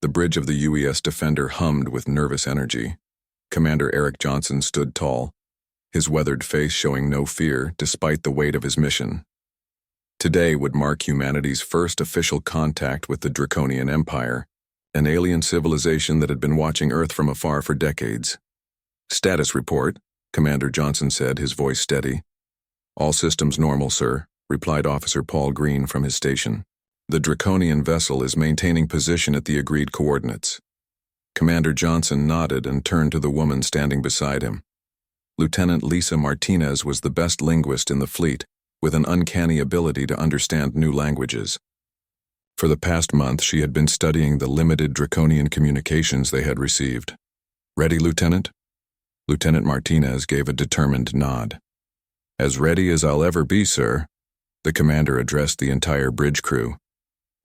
The bridge of the UES Defender hummed with nervous energy. Commander Eric Johnson stood tall, his weathered face showing no fear despite the weight of his mission. Today would mark humanity's first official contact with the Draconian Empire, an alien civilization that had been watching Earth from afar for decades. "Status report," Commander Johnson said, his voice steady. "All systems normal, sir," replied Officer Paul Green from his station. "The Draconian vessel is maintaining position at the agreed coordinates." Commander Johnson nodded and turned to the woman standing beside him. Lieutenant Lisa Martinez was the best linguist in the fleet, with an uncanny ability to understand new languages. For the past month, she had been studying the limited Draconian communications they had received. "Ready, Lieutenant?" Lieutenant Martinez gave a determined nod. "As ready as I'll ever be, sir." The commander addressed the entire bridge crew.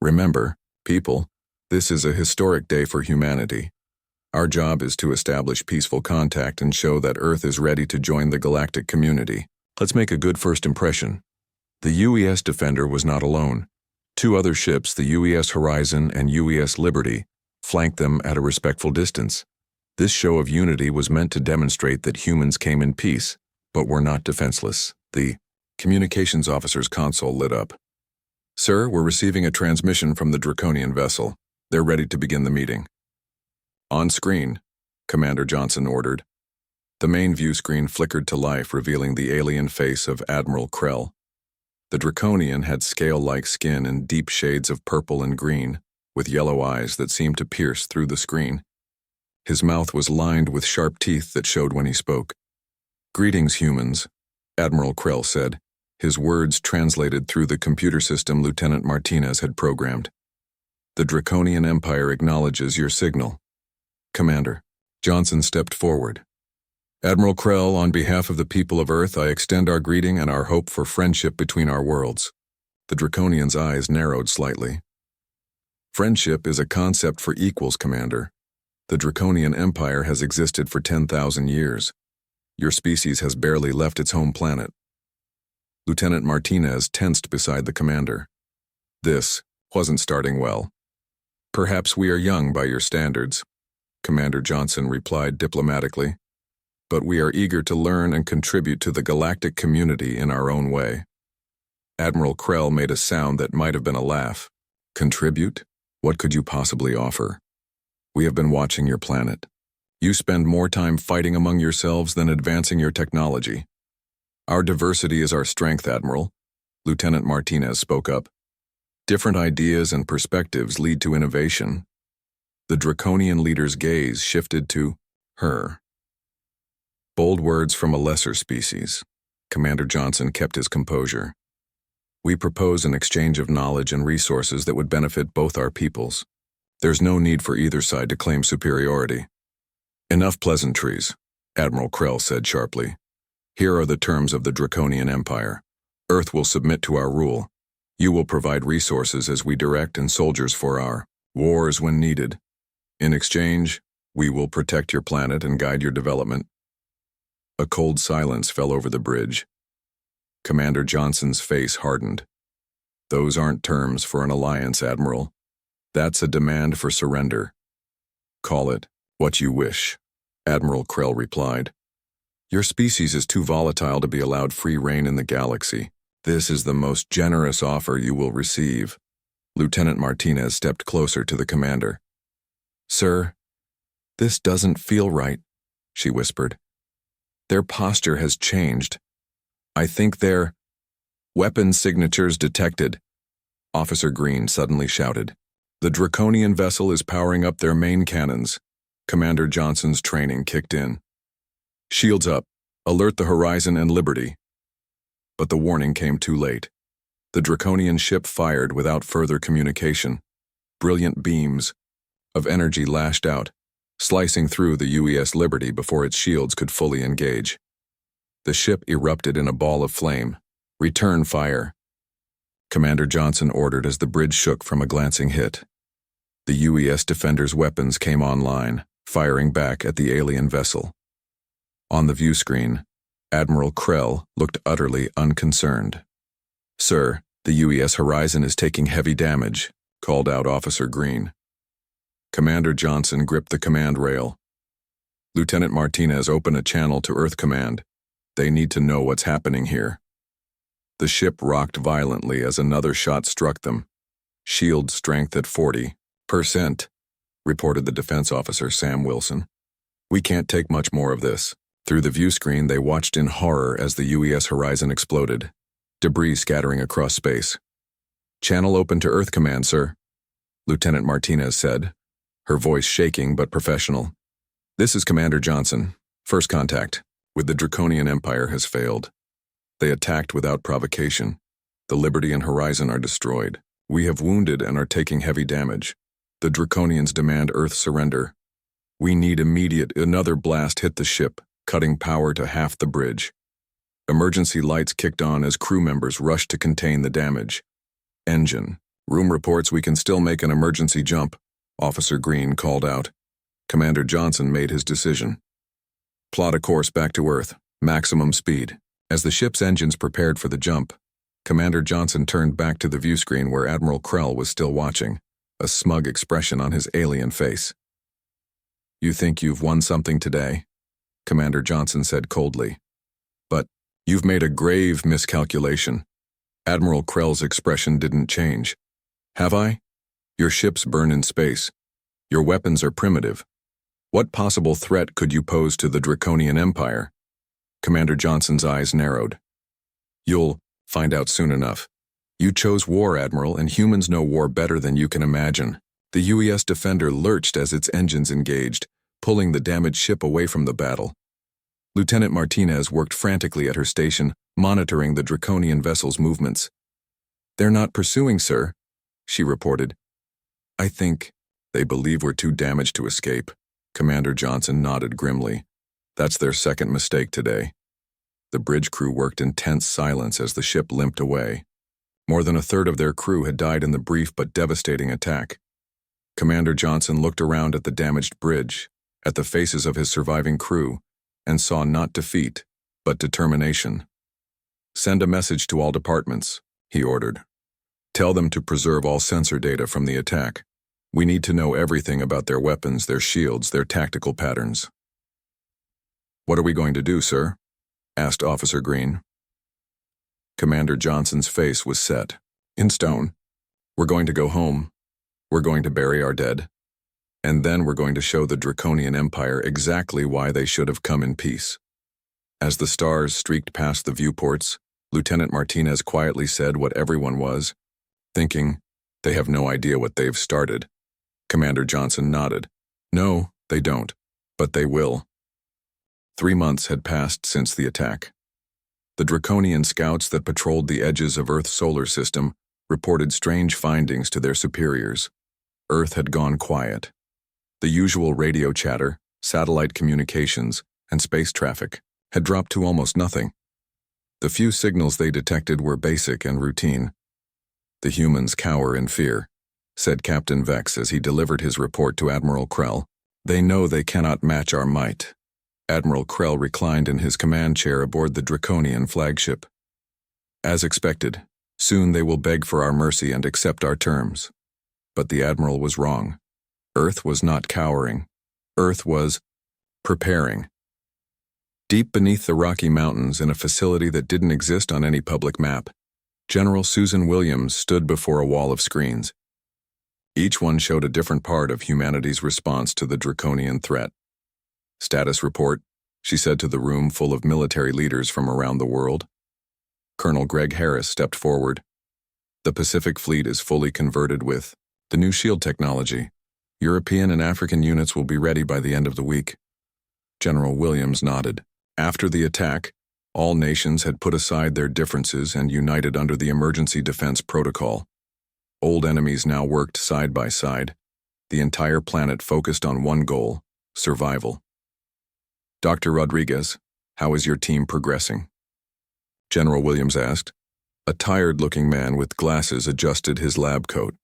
"Remember, people, this is a historic day for humanity. Our job is to establish peaceful contact and show that Earth is ready to join the galactic community. Let's make a good first impression." The UES Defender was not alone. Two other ships, the UES Horizon and UES Liberty, flanked them at a respectful distance. This show of unity was meant to demonstrate that humans came in peace, but were not defenseless. The communications officer's console lit up. "Sir, we're receiving a transmission from the Draconian vessel. They're ready to begin the meeting." "On screen," Commander Johnson ordered. The main view screen flickered to life, revealing the alien face of Admiral Krell. The Draconian had scale-like skin in deep shades of purple and green, with yellow eyes that seemed to pierce through the screen. His mouth was lined with sharp teeth that showed when he spoke. "Greetings, humans," Admiral Krell said, his words translated through the computer system Lieutenant Martinez had programmed. "The Draconian Empire acknowledges your signal." "Commander." Johnson stepped forward. "Admiral Krell, on behalf of the people of Earth, I extend our greeting and our hope for friendship between our worlds." The Draconian's eyes narrowed slightly. "Friendship is a concept for equals, Commander. The Draconian Empire has existed for 10,000 years. Your species has barely left its home planet." Lieutenant Martinez tensed beside the commander. This wasn't starting well. "Perhaps we are young by your standards," Commander Johnson replied diplomatically, "but we are eager to learn and contribute to the galactic community in our own way." Admiral Krell made a sound that might have been a laugh. "Contribute? What could you possibly offer? We have been watching your planet. You spend more time fighting among yourselves than advancing your technology." "Our diversity is our strength, Admiral," Lieutenant Martinez spoke up. "Different ideas and perspectives lead to innovation." The Draconian leader's gaze shifted to her. "Bold words from a lesser species." Commander Johnson kept his composure. "We propose an exchange of knowledge and resources that would benefit both our peoples. There's no need for either side to claim superiority." "Enough pleasantries," Admiral Krell said sharply. "Here are the terms of the Draconian Empire. Earth will submit to our rule. You will provide resources as we direct and soldiers for our wars when needed. In exchange, we will protect your planet and guide your development." A cold silence fell over the bridge. Commander Johnson's face hardened. "Those aren't terms for an alliance, Admiral. That's a demand for surrender." "Call it what you wish," Admiral Krell replied. "Your species is too volatile to be allowed free rein in the galaxy. This is the most generous offer you will receive." Lieutenant Martinez stepped closer to the commander. "Sir, this doesn't feel right," she whispered. "Their posture has changed. I think their weapon signatures detected." Officer Green suddenly shouted. "The Draconian vessel is powering up their main cannons." Commander Johnson's training kicked in. "Shields up. Alert the Horizon and Liberty." But the warning came too late. The Draconian ship fired without further communication. Brilliant beams of energy lashed out, slicing through the UES Liberty before its shields could fully engage. The ship erupted in a ball of flame. "Return fire," Commander Johnson ordered as the bridge shook from a glancing hit. The UES Defender's weapons came online, firing back at the alien vessel. On the view screen, Admiral Krell looked utterly unconcerned. "Sir, the UES Horizon is taking heavy damage," called out Officer Green. Commander Johnson gripped the command rail. Lieutenant Martinez, open a channel to Earth Command. They need to know what's happening here. The ship rocked violently as another shot struck them. Shield strength at 40%, reported the defense officer Sam Wilson. We can't take much more of this. Through the view screen, they watched in horror as the UES horizon exploded, debris scattering across space. Channel open to Earth Command, sir, Lieutenant Martinez said, her voice shaking but professional. This is Commander Johnson. First contact with the Draconian Empire has failed. They attacked without provocation. The Liberty and Horizon are destroyed. We have wounded and are taking heavy damage. The Draconians demand Earth surrender. We need immediate. Another blast hit the ship, cutting power to half the bridge. Emergency lights kicked on as crew members rushed to contain the damage. Engine room reports we can still make an emergency jump, Officer Green called out. Commander Johnson made his decision. Plot a course back to Earth, maximum speed. As the ship's engines prepared for the jump, Commander Johnson turned back to the view screen where Admiral Krell was still watching, a smug expression on his alien face. You think you've won something today? Commander Johnson said coldly. But you've made a grave miscalculation. Admiral Krell's expression didn't change. Have I? Your ships burn in space. Your weapons are primitive. What possible threat could you pose to the Draconian Empire? Commander Johnson's eyes narrowed. You'll find out soon enough. You chose war, Admiral, and humans know war better than you can imagine. The UES Defender lurched as its engines engaged, pulling the damaged ship away from the battle. Lieutenant Martinez worked frantically at her station, monitoring the Draconian vessel's movements. They're not pursuing, sir, she reported. I think they believe we're too damaged to escape. Commander Johnson nodded grimly. That's their second mistake today. The bridge crew worked in tense silence as the ship limped away. More than a third of their crew had died in the brief but devastating attack. Commander Johnson looked around at the damaged bridge, at the faces of his surviving crew, and saw not defeat, but determination. Send a message to all departments, he ordered. Tell them to preserve all sensor data from the attack. We need to know everything about their weapons, their shields, their tactical patterns. What are we going to do, sir? Asked Officer Green. Commander Johnson's face was set. In stone. We're going to go home. We're going to bury our dead. And then we're going to show the Draconian Empire exactly why they should have come in peace. As the stars streaked past the viewports, Lieutenant Martinez quietly said what everyone was thinking. They have no idea what they've started. Commander Johnson nodded. No, they don't. But they will. 3 months had passed since the attack. The Draconian scouts that patrolled the edges of Earth's solar system reported strange findings to their superiors. Earth had gone quiet. The usual radio chatter, satellite communications, and space traffic had dropped to almost nothing. The few signals they detected were basic and routine. The humans cower in fear, said Captain Vex as he delivered his report to Admiral Krell. They know they cannot match our might. Admiral Krell reclined in his command chair aboard the Draconian flagship. As expected, soon they will beg for our mercy and accept our terms. But the Admiral was wrong. Earth was not cowering. Earth was preparing. Deep beneath the Rocky Mountains, in a facility that didn't exist on any public map, General Susan Williams stood before a wall of screens. Each one showed a different part of humanity's response to the Draconian threat. Status report, she said to the room full of military leaders from around the world. Colonel Greg Harris stepped forward. The Pacific Fleet is fully converted with the new shield technology. European and African units will be ready by the end of the week. General Williams nodded. After the attack, all nations had put aside their differences and united under the Emergency Defense Protocol. Old enemies now worked side by side. The entire planet focused on one goal: survival. Dr. Rodriguez, how is your team progressing? General Williams asked. A tired-looking man with glasses adjusted his lab coat.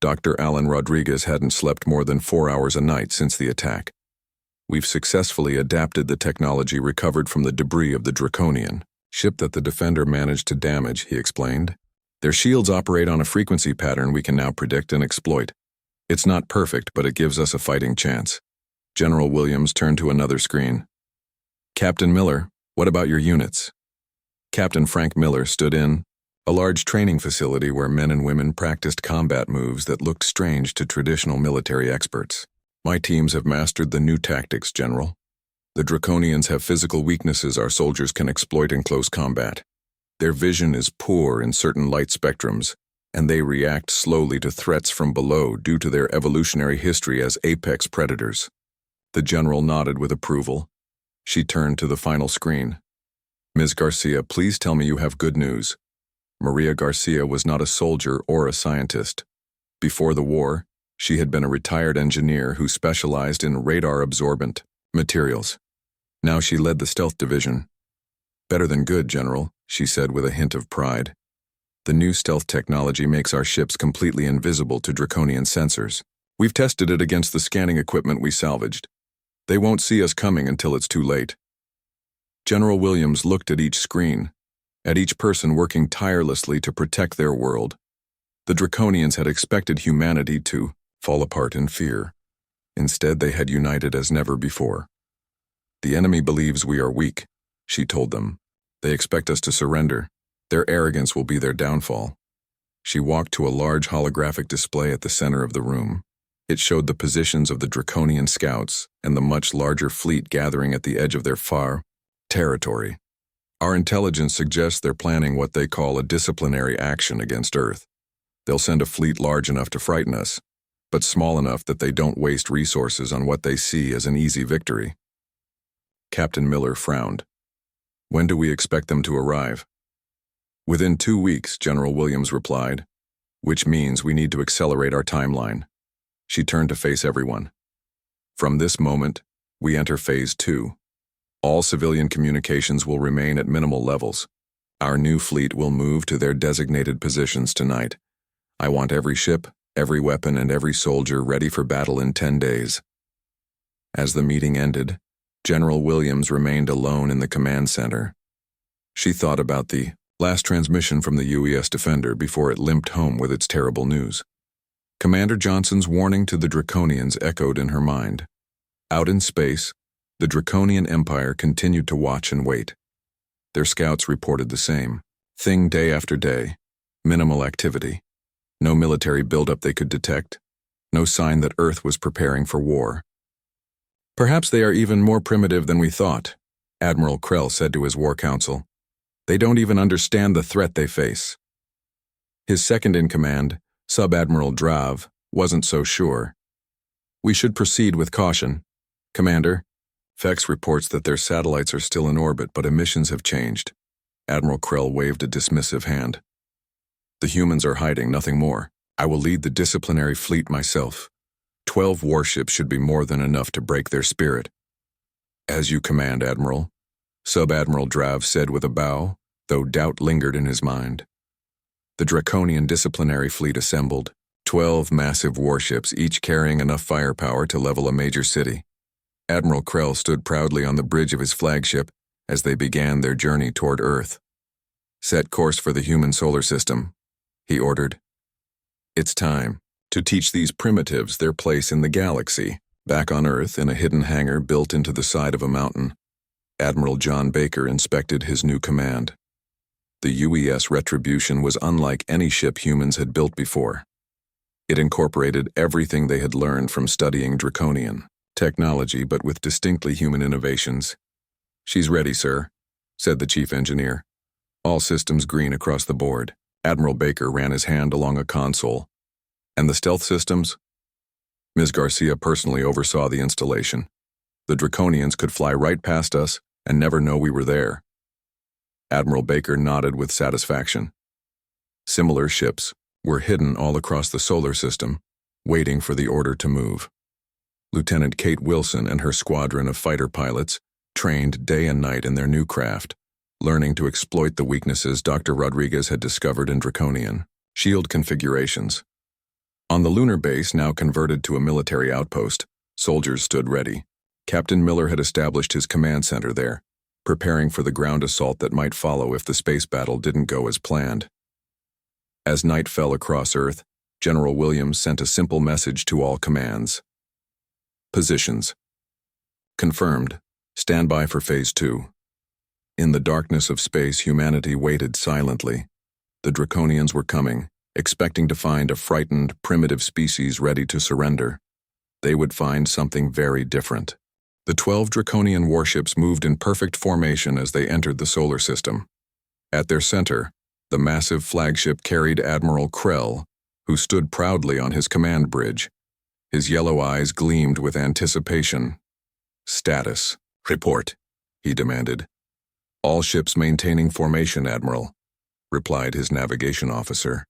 Dr. Alan Rodriguez hadn't slept more than 4 hours a night since the attack. We've successfully adapted the technology recovered from the debris of the Draconian ship that the Defender managed to damage, he explained. Their shields operate on a frequency pattern we can now predict and exploit. It's not perfect, but it gives us a fighting chance. General Williams turned to another screen. Captain Miller, what about your units? Captain Frank Miller stood in a large training facility where men and women practiced combat moves that looked strange to traditional military experts. My teams have mastered the new tactics, General. The Draconians have physical weaknesses our soldiers can exploit in close combat. Their vision is poor in certain light spectrums, and they react slowly to threats from below due to their evolutionary history as apex predators. The General nodded with approval. She turned to the final screen. Ms. Garcia, please tell me you have good news. Maria Garcia was not a soldier or a scientist. Before the war, she had been a retired engineer who specialized in radar-absorbent materials. Now she led the stealth division. Better than good, General, she said with a hint of pride. The new stealth technology makes our ships completely invisible to Draconian sensors. We've tested it against the scanning equipment we salvaged. They won't see us coming until it's too late. General Williams looked at each screen, at each person working tirelessly to protect their world. The Draconians had expected humanity to fall apart in fear. Instead, they had united as never before. The enemy believes we are weak, she told them. They expect us to surrender. Their arrogance will be their downfall. She walked to a large holographic display at the center of the room. It showed the positions of the Draconian scouts and the much larger fleet gathering at the edge of their far territory. Our intelligence suggests they're planning what they call a disciplinary action against Earth. They'll send a fleet large enough to frighten us, but small enough that they don't waste resources on what they see as an easy victory. Captain Miller frowned. When do we expect them to arrive? Within 2 weeks, General Williams replied, which means we need to accelerate our timeline. She turned to face everyone. From this moment, we enter Phase 2. All civilian communications will remain at minimal levels. Our new fleet will move to their designated positions tonight. I want every ship, every weapon, and every soldier ready for battle in 10 days. As the meeting ended, General Williams remained alone in the command center. She thought about the last transmission from the UES Defender before it limped home with its terrible news. Commander Johnson's warning to the Draconians echoed in her mind. Out in space, the Draconian Empire continued to watch and wait. Their scouts reported the same thing day after day. Minimal activity. No military buildup they could detect. No sign that Earth was preparing for war. Perhaps they are even more primitive than we thought, Admiral Krell said to his war council. They don't even understand the threat they face. His second-in-command, Sub-Admiral Drav, wasn't so sure. We should proceed with caution. Commander, Fex reports that their satellites are still in orbit, but emissions have changed. Admiral Krell waved a dismissive hand. The humans are hiding, nothing more. I will lead the disciplinary fleet myself. 12 warships should be more than enough to break their spirit. As you command, Admiral, Sub-Admiral Drav said with a bow, though doubt lingered in his mind. The Draconian disciplinary fleet assembled, 12 massive warships, each carrying enough firepower to level a major city. Admiral Krell stood proudly on the bridge of his flagship as they began their journey toward Earth. Set course for the human solar system, he ordered. It's time to teach these primitives their place in the galaxy. Back on Earth, in a hidden hangar built into the side of a mountain, Admiral John Baker inspected his new command. The UES Retribution was unlike any ship humans had built before. It incorporated everything they had learned from studying Draconian technology, but with distinctly human innovations. She's ready, sir, said the chief engineer. All systems green across the board. Admiral Baker ran his hand along a console. And the stealth systems? Ms. Garcia personally oversaw the installation. The Draconians could fly right past us and never know we were there. Admiral Baker nodded with satisfaction. Similar ships were hidden all across the solar system, waiting for the order to move. Lieutenant Kate Wilson and her squadron of fighter pilots trained day and night in their new craft, learning to exploit the weaknesses Dr. Rodriguez had discovered in Draconian shield configurations. On the lunar base, now converted to a military outpost, soldiers stood ready. Captain Miller had established his command center there, preparing for the ground assault that might follow if the space battle didn't go as planned. As night fell across Earth, General Williams sent a simple message to all commands. Positions. Confirmed. Stand by for Phase 2. In the darkness of space, humanity waited silently. The Draconians were coming, expecting to find a frightened, primitive species ready to surrender. They would find something very different. The 12 Draconian warships moved in perfect formation as they entered the solar system. At their center, the massive flagship carried Admiral Krell, who stood proudly on his command bridge. His yellow eyes gleamed with anticipation. "Status. Report," he demanded. "All ships maintaining formation, Admiral," replied his navigation officer.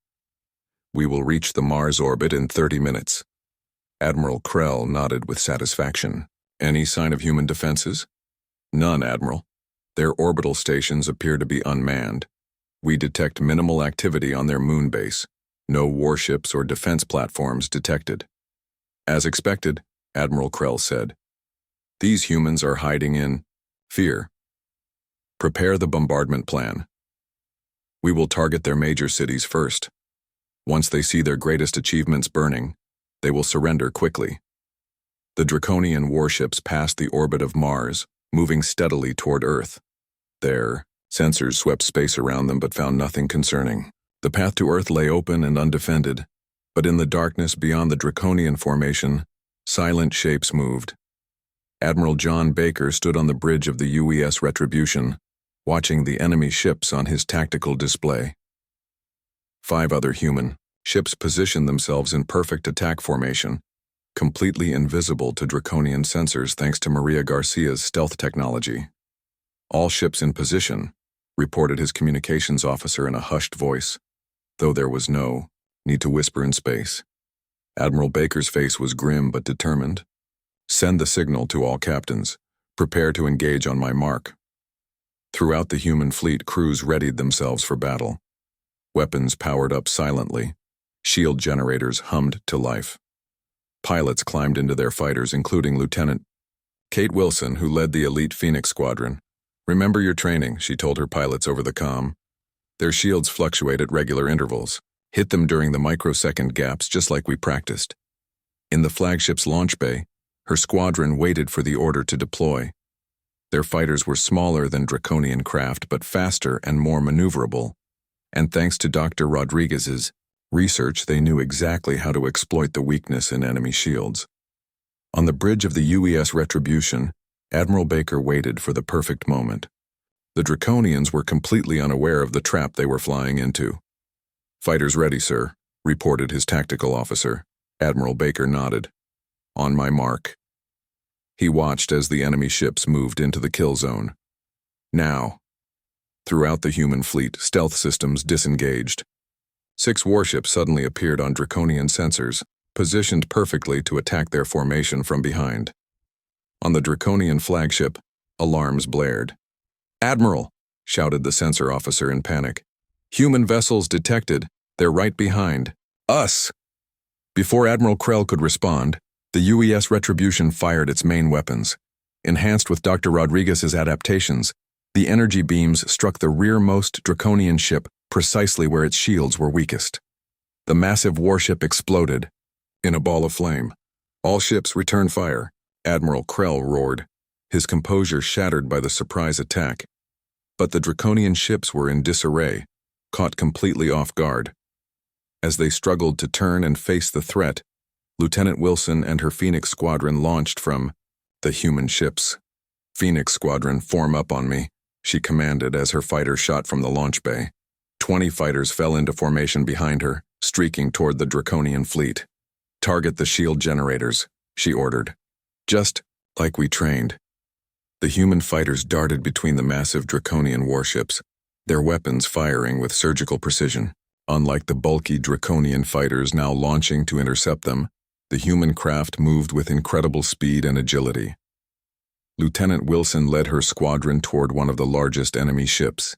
"We will reach the Mars orbit in 30 minutes. Admiral Krell nodded with satisfaction. "Any sign of human defenses?" "None, Admiral. Their orbital stations appear to be unmanned. We detect minimal activity on their moon base. No warships or defense platforms detected." "As expected," Admiral Krell said. "These humans are hiding in fear. Prepare the bombardment plan. We will target their major cities first. Once they see their greatest achievements burning, they will surrender quickly." The Draconian warships passed the orbit of Mars, moving steadily toward Earth. Their sensors swept space around them but found nothing concerning. The path to Earth lay open and undefended, but in the darkness beyond the Draconian formation, silent shapes moved. Admiral John Baker stood on the bridge of the UES Retribution, watching the enemy ships on his tactical display. 5 other human ships positioned themselves in perfect attack formation, completely invisible to Draconian sensors thanks to Maria Garcia's stealth technology. "All ships in position," reported his communications officer in a hushed voice, though there was no need to whisper in space. Admiral Baker's face was grim but determined. "Send the signal to all captains. Prepare to engage on my mark." Throughout the human fleet, crews readied themselves for battle. Weapons powered up silently. Shield generators hummed to life. Pilots climbed into their fighters, including Lieutenant Kate Wilson, who led the elite Phoenix Squadron. "Remember your training," she told her pilots over the comm. "Their shields fluctuate at regular intervals. Hit them during the microsecond gaps just like we practiced." In the flagship's launch bay, her squadron waited for the order to deploy. Their fighters were smaller than Draconian craft but faster and more maneuverable, and thanks to Dr. Rodriguez's research, they knew exactly how to exploit the weakness in enemy shields. On the bridge of the UES Retribution, Admiral Baker waited for the perfect moment. The Draconians were completely unaware of the trap they were flying into. "Fighters ready, sir," reported his tactical officer. Admiral Baker nodded. "On my mark." He watched as the enemy ships moved into the kill zone. Now. Throughout the human fleet, stealth systems disengaged. 6 warships suddenly appeared on Draconian sensors, positioned perfectly to attack their formation from behind. On the Draconian flagship, alarms blared. "Admiral!" shouted the sensor officer in panic. "Human vessels detected. They're right behind us." Before Admiral Krell could respond, the UES Retribution fired its main weapons. Enhanced with Dr. Rodriguez's adaptations, the energy beams struck the rearmost Draconian ship precisely where its shields were weakest. The massive warship exploded in a ball of flame. "All ships return fire," Admiral Krell roared, his composure shattered by the surprise attack. But the Draconian ships were in disarray, caught completely off guard. As they struggled to turn and face the threat, Lieutenant Wilson and her Phoenix Squadron launched from the human ships. "Phoenix Squadron, form up on me," she commanded as her fighter shot from the launch bay. 20 fighters fell into formation behind her, streaking toward the Draconian fleet. "Target the shield generators," she ordered. "Just like we trained." The human fighters darted between the massive Draconian warships, their weapons firing with surgical precision. Unlike the bulky Draconian fighters now launching to intercept them, the human craft moved with incredible speed and agility. Lieutenant Wilson led her squadron toward one of the largest enemy ships.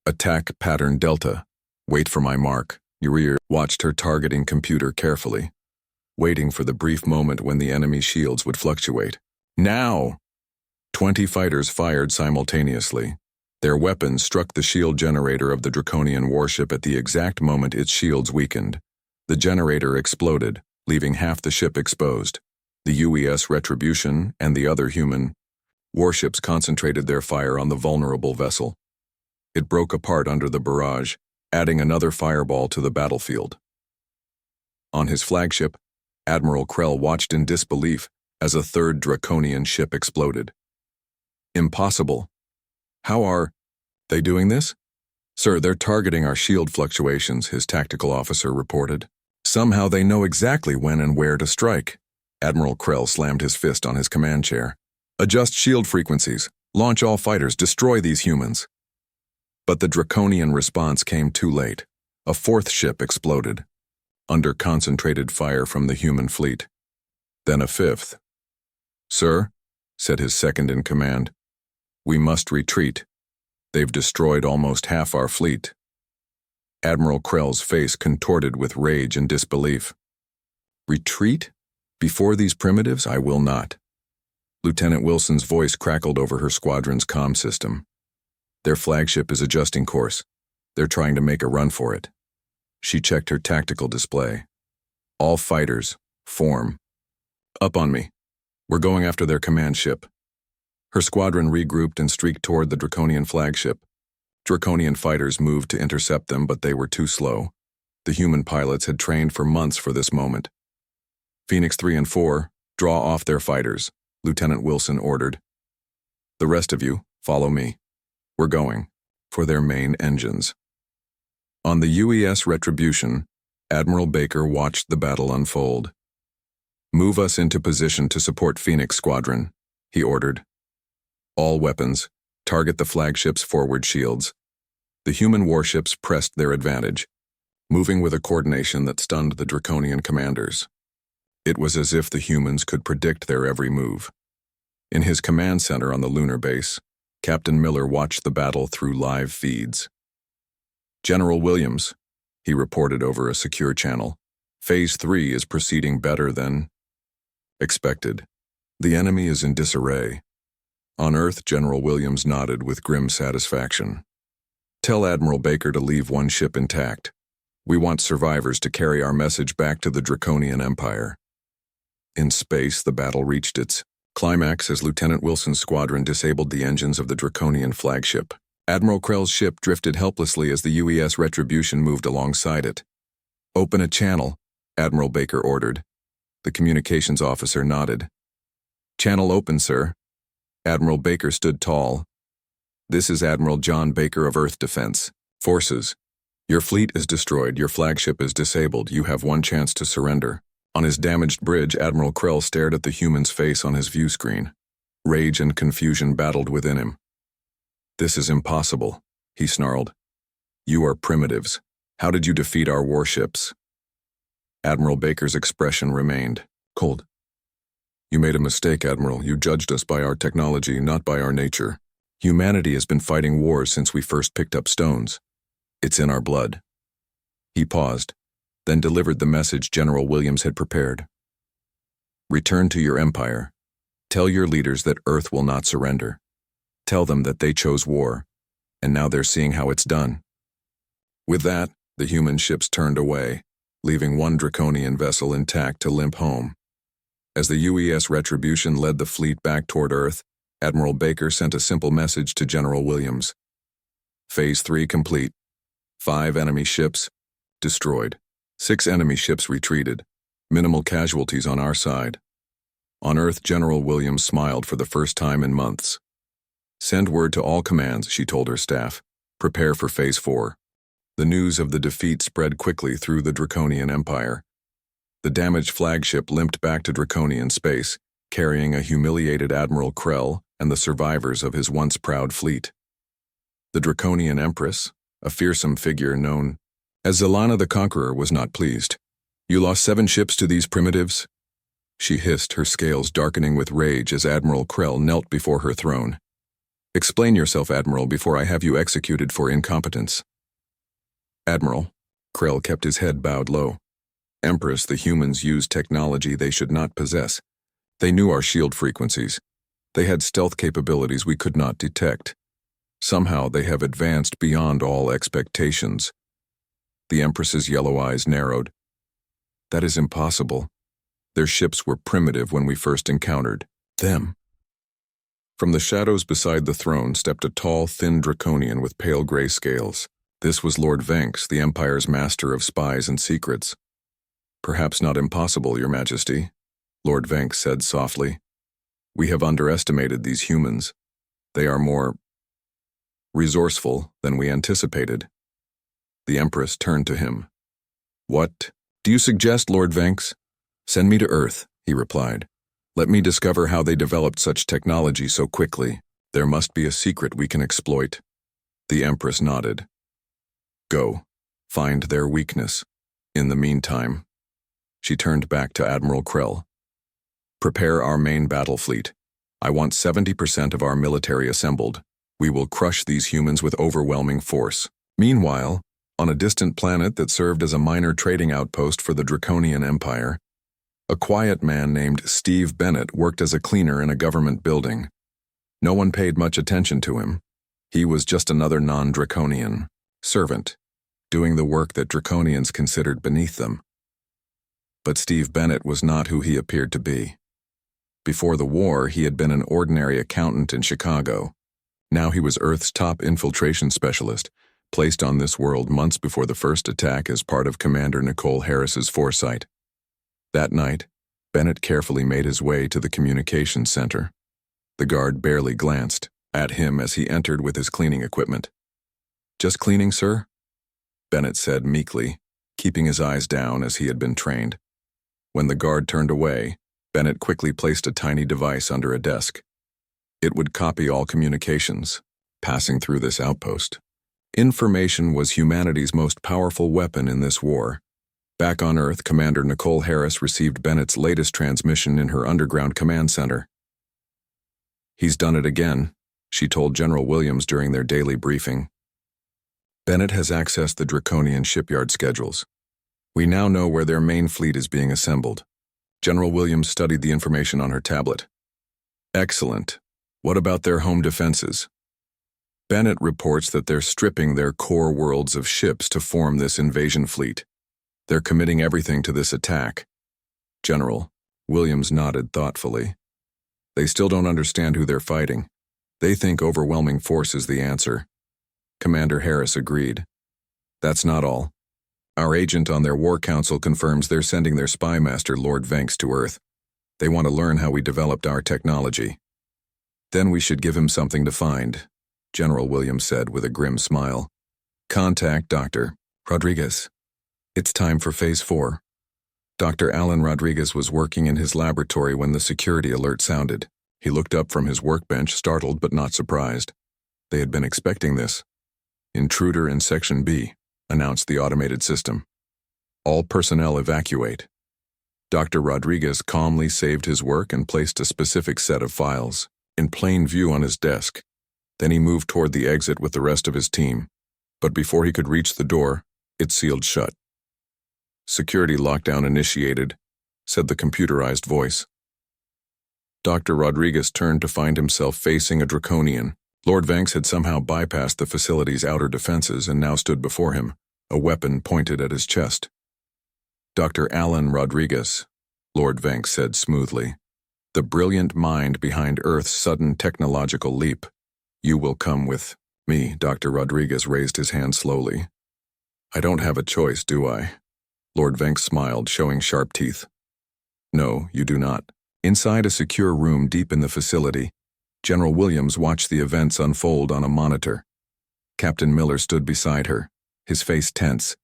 "Attack pattern Delta. Wait for my mark." Uriel watched her targeting computer carefully, waiting for the brief moment when the enemy shields would fluctuate. "Now!" 20 fighters fired simultaneously. Their weapons struck the shield generator of the Draconian warship at the exact moment its shields weakened. The generator exploded, leaving half the ship exposed. The UES Retribution and the other human warships concentrated their fire on the vulnerable vessel. It broke apart under the barrage, adding another fireball to the battlefield. On his flagship, Admiral Krell watched in disbelief as a third Draconian ship exploded. Impossible. How are they doing this? Sir, they're targeting our shield fluctuations, his tactical officer reported. Somehow they know exactly when and where to strike. Admiral Krell slammed his fist on his command chair. Adjust shield frequencies. Launch all fighters. Destroy these humans. But the Draconian response came too late. A fourth ship exploded, under concentrated fire from the human fleet. Then a fifth. Sir, said his second-in-command, we must retreat. They've destroyed almost half our fleet. Admiral Krell's face contorted with rage and disbelief. Retreat? Before these primitives, I will not. Lieutenant Wilson's voice crackled over her squadron's comm system. Their flagship is adjusting course. They're trying to make a run for it. She checked her tactical display. All fighters, form. Up on me. We're going after their command ship. Her squadron regrouped and streaked toward the Draconian flagship. Draconian fighters moved to intercept them, but they were too slow. The human pilots had trained for months for this moment. Phoenix 3 and 4, draw off their fighters, Lieutenant Wilson ordered. The rest of you, follow me. We're going for their main engines. On the UES Retribution, Admiral Baker watched the battle unfold. Move us into position to support Phoenix Squadron, he ordered. All weapons, target the flagship's forward shields. The human warships pressed their advantage, moving with a coordination that stunned the Draconian commanders. It was as if the humans could predict their every move. In his command center on the lunar base, Captain Miller watched the battle through live feeds. General Williams, he reported over a secure channel, Phase 3 is proceeding better than expected. The enemy is in disarray. On Earth, General Williams nodded with grim satisfaction. Tell Admiral Baker to leave one ship intact. We want survivors to carry our message back to the Draconian Empire. In space, the battle reached its climax as Lieutenant Wilson's squadron disabled the engines of the Draconian flagship. Admiral Krell's ship drifted helplessly as the UES Retribution moved alongside it. Open a channel, Admiral Baker ordered. The communications officer nodded. Channel open, sir. Admiral Baker stood tall. This is Admiral John Baker of Earth Defense Forces. Your fleet is destroyed, your flagship is disabled, you have one chance to surrender. On his damaged bridge, Admiral Krell stared at the human's face on his view screen. Rage and confusion battled within him. This is impossible, he snarled. You are primitives. How did you defeat our warships? Admiral Baker's expression remained cold. You made a mistake, Admiral. You judged us by our technology, not by our nature. Humanity has been fighting wars since we first picked up stones. It's in our blood. He paused, then delivered the message General Williams had prepared. Return to your empire. Tell your leaders that Earth will not surrender. Tell them that they chose war, and now they're seeing how it's done. With that, the human ships turned away, leaving one Draconian vessel intact to limp home. As the UES Retribution led the fleet back toward Earth, Admiral Baker sent a simple message to General Williams. Phase 3 complete. 5 enemy ships destroyed. 6 enemy ships retreated. Minimal casualties on our side. On Earth, General Williams smiled for the first time in months. Send word to all commands, she told her staff. Prepare for Phase 4. The news of the defeat spread quickly through the Draconian Empire. The damaged flagship limped back to Draconian space, carrying a humiliated Admiral Krell and the survivors of his once proud fleet. The Draconian Empress, a fearsome figure known as Zelana the Conqueror, was not pleased. You lost 7 ships to these primitives? She hissed, her scales darkening with rage as Admiral Krell knelt before her throne. Explain yourself, Admiral, before I have you executed for incompetence. Admiral, Krell kept his head bowed low. Empress, the humans used technology they should not possess. They knew our shield frequencies. They had stealth capabilities we could not detect. Somehow they have advanced beyond all expectations. The Empress's yellow eyes narrowed. That is impossible. Their ships were primitive when we first encountered them. From the shadows beside the throne stepped a tall, thin draconian with pale gray scales. This was Lord Venks, the Empire's master of spies and secrets. Perhaps not impossible, Your Majesty, Lord Venks said softly. We have underestimated these humans. They are more resourceful than we anticipated. The Empress turned to him. What do you suggest, Lord Venks? Send me to Earth, he replied. Let me discover how they developed such technology so quickly. There must be a secret we can exploit. The Empress nodded. Go. Find their weakness. In the meantime, she turned back to Admiral Krell. Prepare our main battle fleet. I want 70% of our military assembled. We will crush these humans with overwhelming force. Meanwhile, on a distant planet that served as a minor trading outpost for the Draconian Empire, a quiet man named Steve Bennett worked as a cleaner in a government building. No one paid much attention to him. He was just another non-Draconian servant, doing the work that Draconians considered beneath them. But Steve Bennett was not who he appeared to be. Before the war, he had been an ordinary accountant in Chicago. Now he was Earth's top infiltration specialist, placed on this world months before the first attack as part of Commander Nicole Harris's foresight. That night, Bennett carefully made his way to the communications center. The guard barely glanced at him as he entered with his cleaning equipment. Just cleaning, sir? Bennett said meekly, keeping his eyes down as he had been trained. When the guard turned away, Bennett quickly placed a tiny device under a desk. It would copy all communications, passing through this outpost. Information was humanity's most powerful weapon in this war. Back on Earth, Commander Nicole Harris received Bennett's latest transmission in her underground command center. He's done it again, she told General Williams during their daily briefing. Bennett has accessed the Draconian shipyard schedules. We now know where their main fleet is being assembled. General Williams studied the information on her tablet. Excellent. What about their home defenses? Bennett reports that they're stripping their core worlds of ships to form this invasion fleet. They're committing everything to this attack. General, Williams nodded thoughtfully. They still don't understand who they're fighting. They think overwhelming force is the answer. Commander Harris agreed. That's not all. Our agent on their war council confirms they're sending their spy master, Lord Venks, to Earth. They want to learn how we developed our technology. Then we should give him something to find, General Williams said with a grim smile. Contact Dr. Rodriguez. It's time for Phase 4. Dr. Alan Rodriguez was working in his laboratory when the security alert sounded. He looked up from his workbench, startled but not surprised. They had been expecting this. Intruder in Section B, announced the automated system. All personnel evacuate. Dr. Rodriguez calmly saved his work and placed a specific set of files in plain view on his desk. Then he moved toward the exit with the rest of his team. But before he could reach the door, it sealed shut. Security lockdown initiated, said the computerized voice. Dr. Rodriguez turned to find himself facing a Draconian. Lord Venks had somehow bypassed the facility's outer defenses and now stood before him, a weapon pointed at his chest. Dr. Alan Rodriguez, Lord Venks said smoothly, the brilliant mind behind Earth's sudden technological leap. You will come with me. Dr. Rodriguez raised his hand slowly. I don't have a choice, do I? Lord Venks smiled, showing sharp teeth. No, you do not. Inside a secure room deep in the facility, General Williams watched the events unfold on a monitor. Captain Miller stood beside her, his face tense.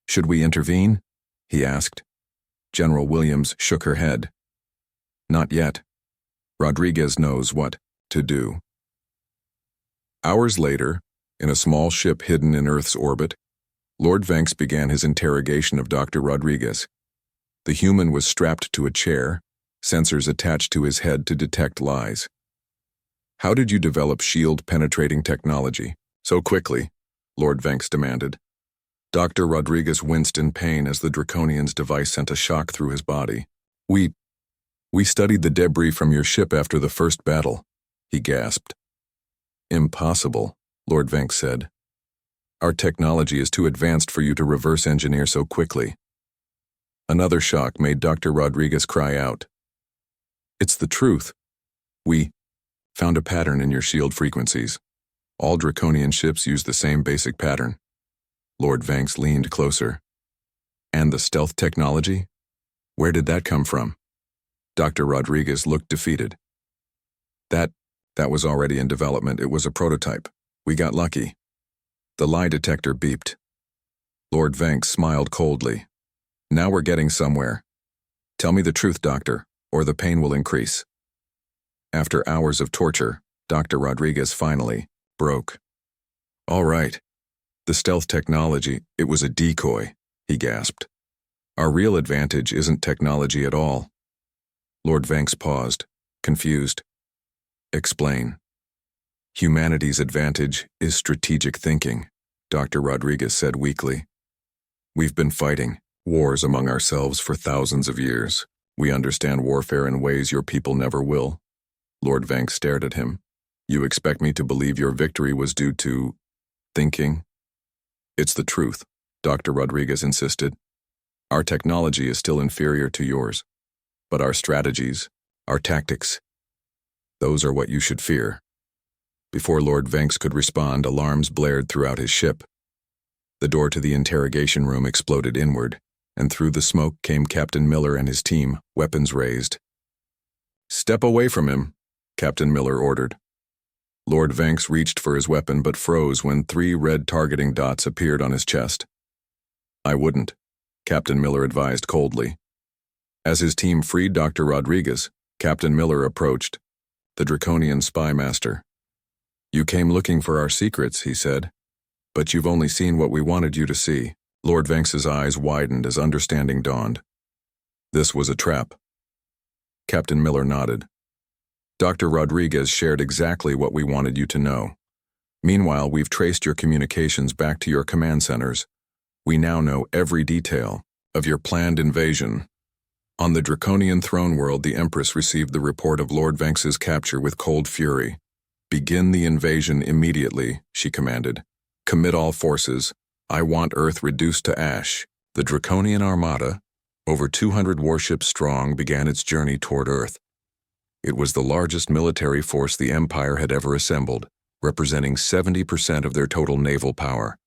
Should we intervene? He asked. General Williams shook her head. Not yet. Rodriguez knows what to do. Hours later, in a small ship hidden in Earth's orbit, Lord Venks began his interrogation of Dr. Rodriguez. The human was strapped to a chair, sensors attached to his head to detect lies. How did you develop shield-penetrating technology so quickly? Lord Venks demanded. Dr. Rodriguez winced in pain as the Draconian's device sent a shock through his body. We studied the debris from your ship after the first battle, he gasped. Impossible, Lord Venks said. Our technology is too advanced for you to reverse engineer so quickly. Another shock made Dr. Rodriguez cry out. It's the truth. We found a pattern in your shield frequencies. All Draconian ships use the same basic pattern. Lord Vanks leaned closer. And the stealth technology? Where did that come from? Dr. Rodriguez looked defeated. That was already in development. It was a prototype. We got lucky. The lie detector beeped. Lord Vanks smiled coldly. Now we're getting somewhere. Tell me the truth, Doctor, or the pain will increase. After hours of torture, Dr. Rodriguez finally broke. All right. The stealth technology, it was a decoy, he gasped. Our real advantage isn't technology at all. Lord Vanks paused, confused. Explain. Humanity's advantage is strategic thinking, Dr. Rodriguez said weakly. We've been fighting wars among ourselves for thousands of years. We understand warfare in ways your people never will. Lord Vanks stared at him. You expect me to believe your victory was due to thinking? It's the truth, Dr. Rodriguez insisted. Our technology is still inferior to yours. But our strategies, our tactics, those are what you should fear. Before Lord Vanks could respond, alarms blared throughout his ship. The door to the interrogation room exploded inward, and through the smoke came Captain Miller and his team, weapons raised. Step away from him, Captain Miller ordered. Lord Vanks reached for his weapon but froze when 3 red targeting dots appeared on his chest. I wouldn't, Captain Miller advised coldly. As his team freed Dr. Rodriguez, Captain Miller approached, the Draconian spy master. You came looking for our secrets, he said, but you've only seen what we wanted you to see. Lord Vanks's eyes widened as understanding dawned. This was a trap. Captain Miller nodded. Dr. Rodriguez shared exactly what we wanted you to know. Meanwhile, we've traced your communications back to your command centers. We now know every detail of your planned invasion. On the Draconian throne world, the Empress received the report of Lord Vanks's capture with cold fury. Begin the invasion immediately, she commanded. Commit all forces. I want Earth reduced to ash. The Draconian Armada, over 200 warships strong, began its journey toward Earth. It was the largest military force the Empire had ever assembled, representing 70% of their total naval power.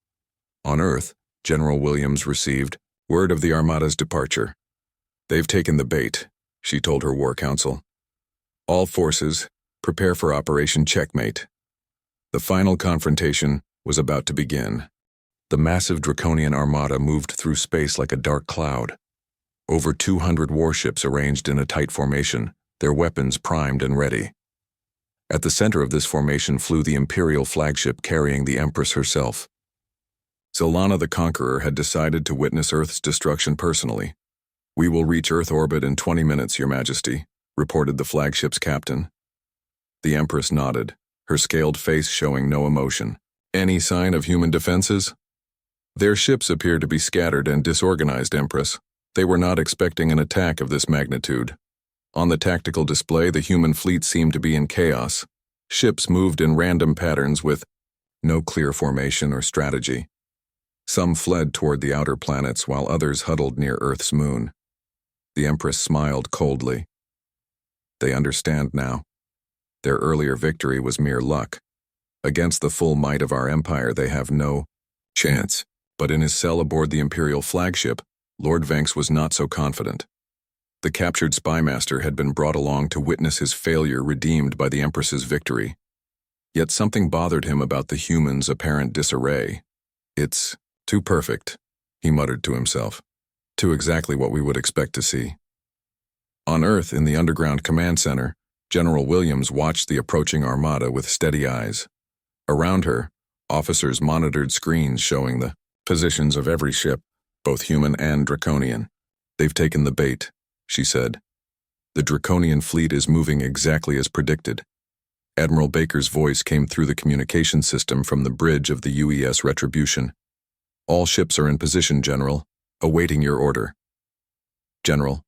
On Earth, General Williams received word of the Armada's departure. They've taken the bait, she told her war council. All forces, prepare for Operation Checkmate. The final confrontation was about to begin. The massive Draconian Armada moved through space like a dark cloud. Over 200 warships arranged in a tight formation, their weapons primed and ready. At the center of this formation flew the Imperial flagship carrying the Empress herself. Zilana the Conqueror had decided to witness Earth's destruction personally. We will reach Earth orbit in 20 minutes, Your Majesty, reported the flagship's captain. The Empress nodded, her scaled face showing no emotion. Any sign of human defenses? Their ships appeared to be scattered and disorganized, Empress. They were not expecting an attack of this magnitude. On the tactical display, the human fleet seemed to be in chaos. Ships moved in random patterns with no clear formation or strategy. Some fled toward the outer planets while others huddled near Earth's moon. The Empress smiled coldly. They understand now. Their earlier victory was mere luck. Against the full might of our empire, they have no chance. But in his cell aboard the Imperial flagship, Lord Vanks was not so confident. The captured spymaster had been brought along to witness his failure redeemed by the Empress's victory. Yet something bothered him about the humans' apparent disarray. It's too perfect, he muttered to himself. Too exactly what we would expect to see. On Earth, in the underground command center, General Williams watched the approaching armada with steady eyes. Around her, officers monitored screens showing the positions of every ship, both human and Draconian. They've taken the bait, she said. The Draconian fleet is moving exactly as predicted. Admiral Baker's voice came through the communication system from the bridge of the UES Retribution. All ships are in position, General, awaiting your order. General.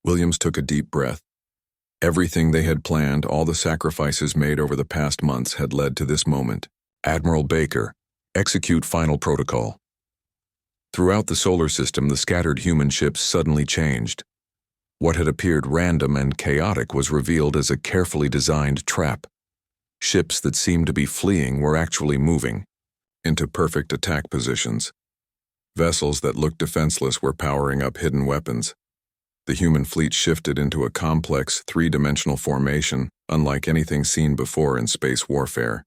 Williams took a deep breath. Everything they had planned, all the sacrifices made over the past months had led to this moment. Admiral Baker, execute final protocol. Throughout the solar system, the scattered human ships suddenly changed. What had appeared random and chaotic was revealed as a carefully designed trap. Ships that seemed to be fleeing were actually moving into perfect attack positions. Vessels that looked defenseless were powering up hidden weapons. The human fleet shifted into a complex, three-dimensional formation, unlike anything seen before in space warfare.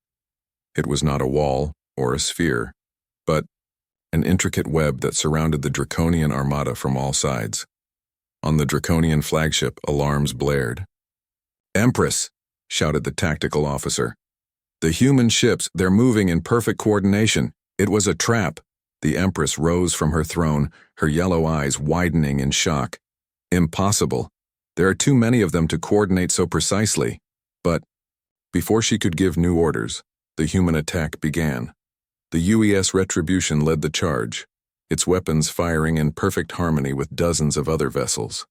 It was not a wall or a sphere, but an intricate web that surrounded the Draconian armada from all sides. On the Draconian flagship, alarms blared. "Empress!" shouted the tactical officer. "The human ships, they're moving in perfect coordination. It was a trap." The Empress rose from her throne, her yellow eyes widening in shock. "Impossible. There are too many of them to coordinate so precisely." But before she could give new orders, the human attack began. The UES Retribution led the charge, its weapons firing in perfect harmony with dozens of other vessels.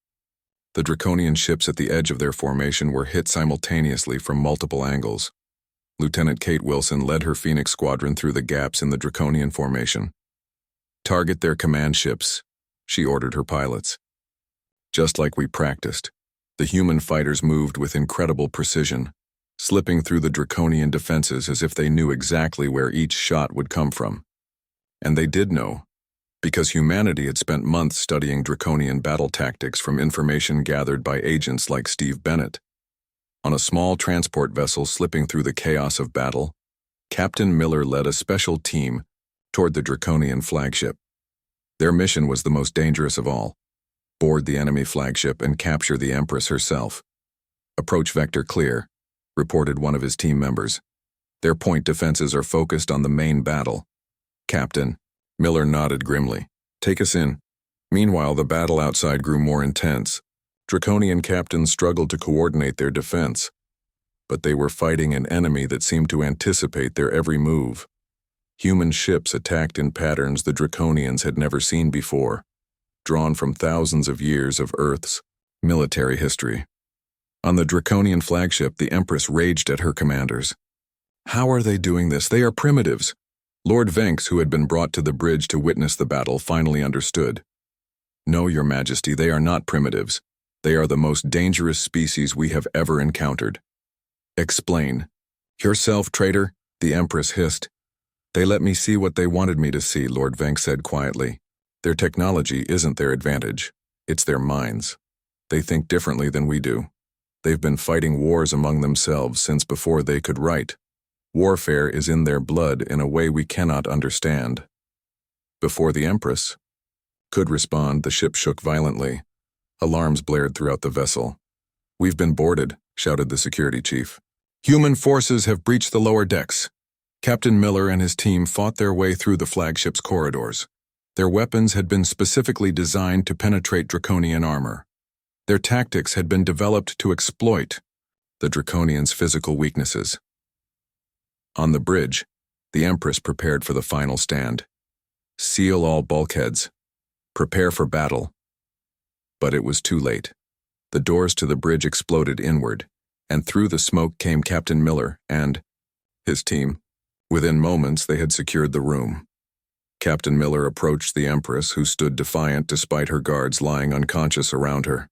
The Draconian ships at the edge of their formation were hit simultaneously from multiple angles. Lieutenant Kate Wilson led her Phoenix Squadron through the gaps in the Draconian formation. "Target their command ships," she ordered her pilots. Just like we practiced, the human fighters moved with incredible precision, slipping through the Draconian defenses as if they knew exactly where each shot would come from. And they did know, because humanity had spent months studying Draconian battle tactics from information gathered by agents like Steve Bennett. On a small transport vessel slipping through the chaos of battle, Captain Miller led a special team toward the Draconian flagship. Their mission was the most dangerous of all: board the enemy flagship and capture the Empress herself. "Approach vector clear," reported one of his team members. "Their point defenses are focused on the main battle." "Captain," Miller nodded grimly. "Take us in." Meanwhile, the battle outside grew more intense. Draconian captains struggled to coordinate their defense, but they were fighting an enemy that seemed to anticipate their every move. Human ships attacked in patterns the Draconians had never seen before, drawn from thousands of years of Earth's military history. On the Draconian flagship, the Empress raged at her commanders. "How are they doing this? They are primitives." Lord Venks, who had been brought to the bridge to witness the battle, finally understood. "No, Your Majesty, they are not primitives. They are the most dangerous species we have ever encountered." "Explain." "Yourself, traitor," the Empress hissed. "They let me see what they wanted me to see," Lord Venks said quietly. "Their technology isn't their advantage. It's their minds. They think differently than we do. They've been fighting wars among themselves since before they could write. Warfare is in their blood in a way we cannot understand." Before the Empress could respond, the ship shook violently. Alarms blared throughout the vessel. "We've been boarded," shouted the security chief. "Human forces have breached the lower decks." Captain Miller and his team fought their way through the flagship's corridors. Their weapons had been specifically designed to penetrate Draconian armor. Their tactics had been developed to exploit the Draconians' physical weaknesses. On the bridge, the Empress prepared for the final stand. "Seal all bulkheads. Prepare for battle." But it was too late. The doors to the bridge exploded inward, and through the smoke came Captain Miller and his team. Within moments, they had secured the room. Captain Miller approached the Empress, who stood defiant despite her guards lying unconscious around her.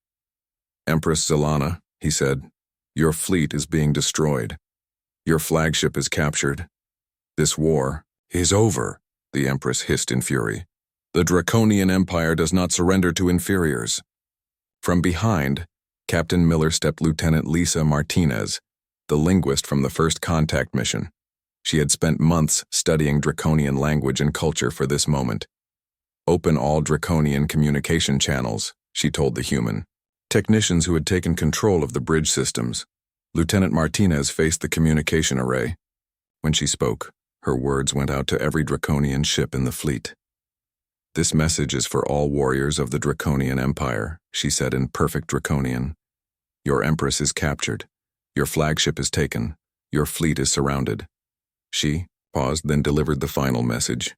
"Empress Zelana," he said, "your fleet is being destroyed. Your flagship is captured. This war is over," the Empress hissed in fury. "The Draconian Empire does not surrender to inferiors." From behind, Captain Miller stepped Lieutenant Lisa Martinez, the linguist from the First Contact mission. She had spent months studying Draconian language and culture for this moment. "Open all Draconian communication channels," she told the human. Technicians who had taken control of the bridge systems. Lieutenant Martinez faced the communication array. When she spoke, her words went out to every Draconian ship in the fleet. "This message is for all warriors of the Draconian Empire," she said in perfect Draconian. "Your Empress is captured. Your flagship is taken. Your fleet is surrounded." She paused, then delivered the final message.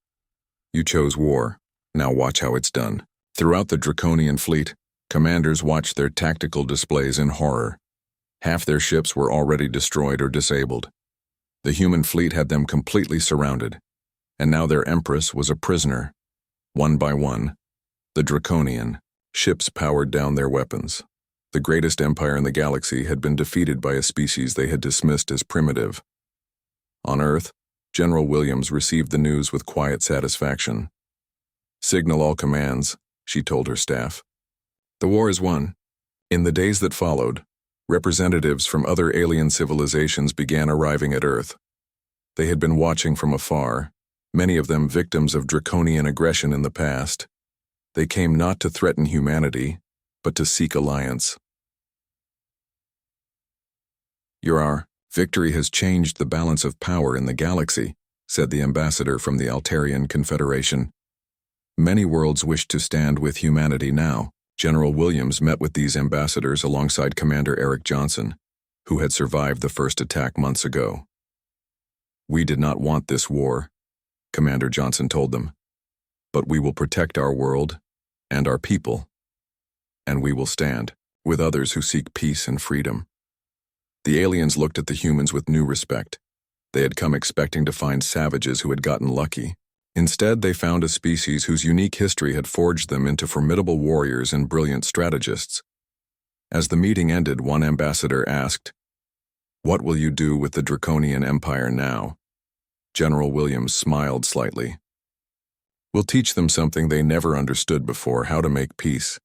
"You chose war. Now watch how it's done." Throughout the Draconian fleet, commanders watched their tactical displays in horror. Half their ships were already destroyed or disabled. The human fleet had them completely surrounded, and now their Empress was a prisoner. One by one, the Draconian ships powered down their weapons. The greatest empire in the galaxy had been defeated by a species they had dismissed as primitive. On Earth, General Williams received the news with quiet satisfaction. "Signal all commands," she told her staff. "The war is won." In the days that followed, representatives from other alien civilizations began arriving at Earth. They had been watching from afar, many of them victims of draconian aggression in the past. They came not to threaten humanity, but to seek alliance. "Your victory has changed the balance of power in the galaxy," said the ambassador from the Altarian Confederation. "Many worlds wish to stand with humanity now." General Williams met with these ambassadors alongside Commander Eric Johnson, who had survived the first attack months ago. "We did not want this war," Commander Johnson told them, "but we will protect our world and our people, and we will stand with others who seek peace and freedom." The aliens looked at the humans with new respect. They had come expecting to find savages who had gotten lucky. Instead, they found a species whose unique history had forged them into formidable warriors and brilliant strategists. As the meeting ended, one ambassador asked, "What will you do with the Draconian Empire now?" General Williams smiled slightly. "We'll teach them something they never understood before: how to make peace."